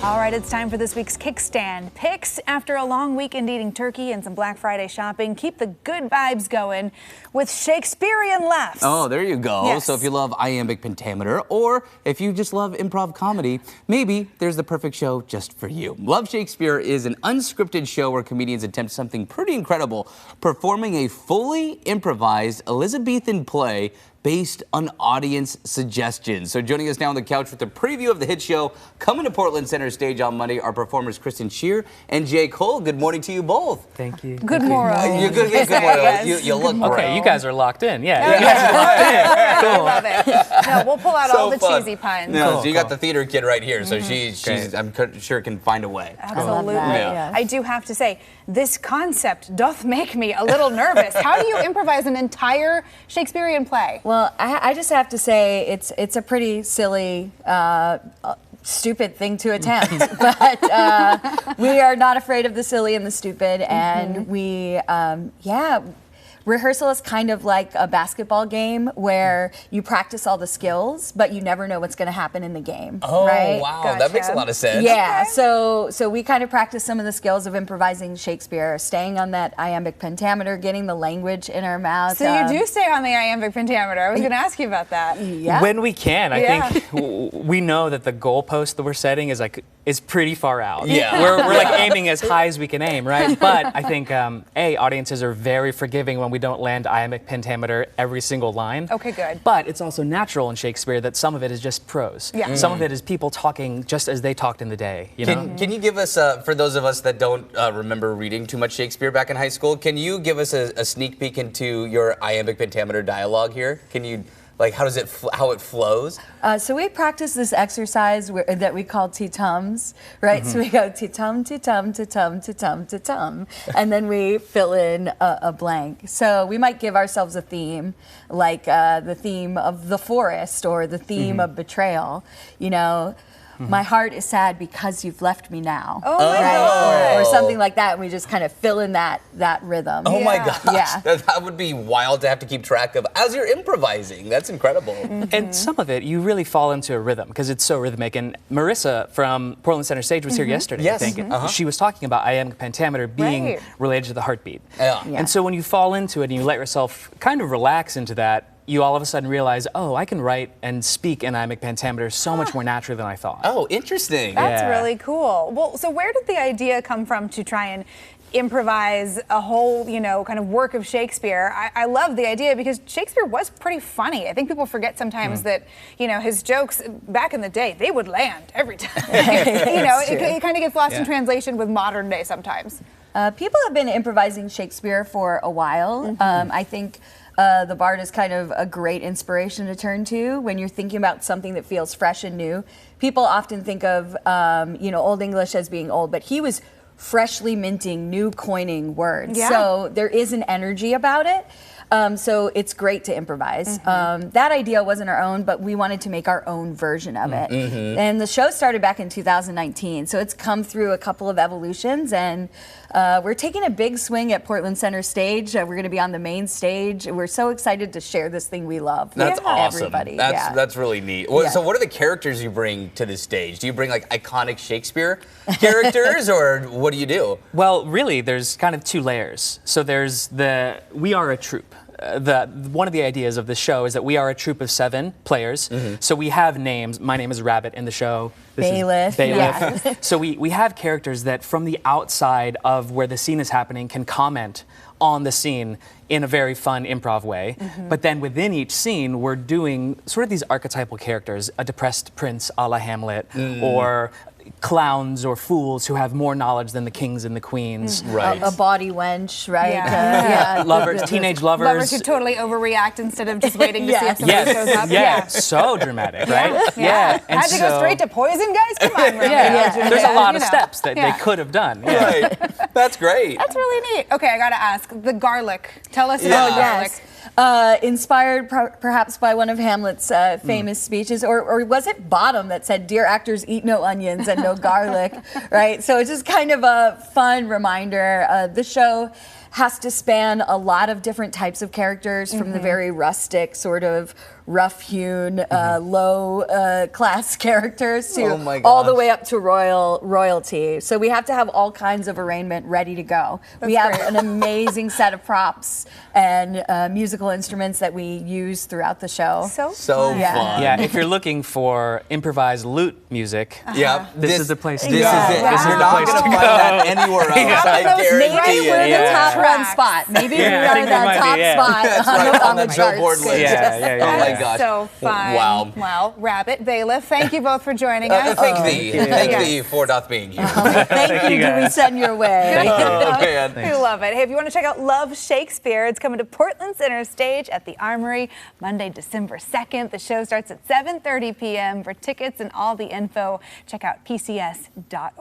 All right, it's time for this week's Kickstand Picks. After a long weekend eating turkey and some Black Friday shopping, keep the good vibes going with Shakespearean laughs. Oh, there you go. Yes. So if you love iambic pentameter, or if you just love improv comedy, maybe there's the perfect show just for you. Love Shakespeare is an unscripted show where comedians attempt something pretty incredible, performing a fully improvised Elizabethan play based on audience suggestions. So joining us now on the couch with a preview of the hit show coming to Portland Center Stage on Monday are performers Kristen Shear and Jay Cole. Good morning to you both. Thank you. Good morning. You're good. Good morning. Yes. You look Okay, great. you guys are locked in. Yeah. Yeah. You guys are locked in. I love it. No, we'll pull out So all the fun. cheesy puns. No, Cool, so you got cool. the theater kid right here, so she's I'm sure can find a way. Absolutely. Yeah. I do have to say, this concept doth make me a little nervous. How do you improvise an entire Shakespearean play? Well, I just have to say it's a pretty silly, stupid thing to attempt, but we are not afraid of the silly and the stupid, and we, rehearsal is kind of like a basketball game where you practice all the skills, but you never know what's going to happen in the game. Oh, right? wow. Gotcha. That makes a lot of sense. Yeah, so we kind of practice some of the skills of improvising Shakespeare, staying on that iambic pentameter, getting the language in our mouth. So you do stay on the iambic pentameter. I was going to ask you about that. Yeah. When we can, I Yeah. think we know that the goalpost that we're setting is pretty far out. Yeah. We're like aiming as high as we can aim, right? But I think audiences are very forgiving when we don't land iambic pentameter every single line. Okay, good. But it's also natural in Shakespeare that some of it is just prose. Yeah. Some of it is people talking just as they talked in the day. You know. Can you give us, for those of us that don't remember reading too much Shakespeare back in high school, can you give us a sneak peek into your iambic pentameter dialogue here? Can you, like, how it flows? So we practice this exercise that we call T-tums, right? So we go T-tum, T-tum, T-tum, T-tum, T-tum, and then we fill in a blank. So we might give ourselves a theme, like the theme of the forest or the theme of betrayal, you know. My heart is sad because you've left me now. Oh my right? God. Or something like that. And we just kind of fill in that rhythm. Oh my Yeah. gosh, Yeah. that would be wild to have to keep track of as you're improvising. That's incredible. And some of it, you really fall into a rhythm because it's so rhythmic. And Marissa from Portland Center Stage was here yesterday, Yes. I think. She was talking about iambic pentameter being Right. related to the heartbeat. Yeah. And so when you fall into it and you let yourself kind of relax into that, you all of a sudden realize, oh, I can write and speak in iambic pentameter so much more naturally than I thought. Oh, interesting. That's Yeah. really cool. Well, so where did the idea come from to try and improvise a whole, kind of work of Shakespeare? I love the idea because Shakespeare was pretty funny. I think people forget sometimes that, his jokes back in the day, they would land every time. It kind of gets lost in translation with modern day sometimes. People have been improvising Shakespeare for a while. I think the Bard is kind of a great inspiration to turn to when you're thinking about something that feels fresh and new. People often think of, Old English as being old, but he was freshly minting, new coining words. Yeah. So there is an energy about it. So it's great to improvise. That idea wasn't our own, but we wanted to make our own version of it. And the show started back in 2019, so it's come through a couple of evolutions, and we're taking a big swing at Portland Center Stage. We're going to be on the main stage. We're so excited to share this thing we love. That's with awesome. Everybody. That's really neat. Yeah. So what are the characters you bring to the stage? Do you bring like iconic Shakespeare characters or what do you do? Well, really, there's kind of two layers. So there's we are a troupe. One of the ideas of the show is that we are a troupe of 7 players. So we have names. My name is Rabbit in the show. This is Bailiff. Bailiff. Yeah. So we have characters that from the outside of where the scene is happening can comment on the scene in a very fun improv way. But then within each scene, we're doing sort of these archetypal characters, a depressed prince a la Hamlet, or clowns or fools who have more knowledge than the kings and the queens. Right. A baughty wench, right? Yeah. Lovers, teenage lovers. Lovers who totally overreact instead of just waiting to see if somebody Yes, shows up. yeah, so dramatic, right? Yeah. And Had to go so- straight to poison, guys? Come on, Romeo. Yeah. There's a lot of You know. steps that Yeah. they could have done. Yeah. Right. That's great. That's really neat. Okay, I gotta ask, the garlic. Tell us Yeah. about Oh, garlic. yes. Inspired perhaps by one of Hamlet's famous speeches, or was it Bottom that said, "Dear actors, eat no onions and no garlic," right? So it's just kind of a fun reminder. The show has to span a lot of different types of characters, from the very rustic, sort of rough-hewn, low-class characters to all the way up to royalty. So we have to have all kinds of arraignment ready to go. We have an amazing set of props and musical instruments that we use throughout the show. So fun. Yeah, if you're looking for improvised lute music, this is the place to go. This is it. This is You're the not place going to to go. find that anywhere else. I guarantee Maybe you. we're the top one spot. Maybe we I are think we the might top be, spot That's right, on the charts. Billboard list. Oh my gosh. So fun. Wow. Well, Rabbit, Bailiff, thank you both for joining us. Thank thee for not being here. Thank you. Do we send your way? Oh, man. We love it. Hey, if you want to check out Love Shakespeare, it's coming to Portland Center Stage at the Armory Monday, December 2nd. The show starts at 7:30 p.m. For tickets and all the info, check out pcs.org.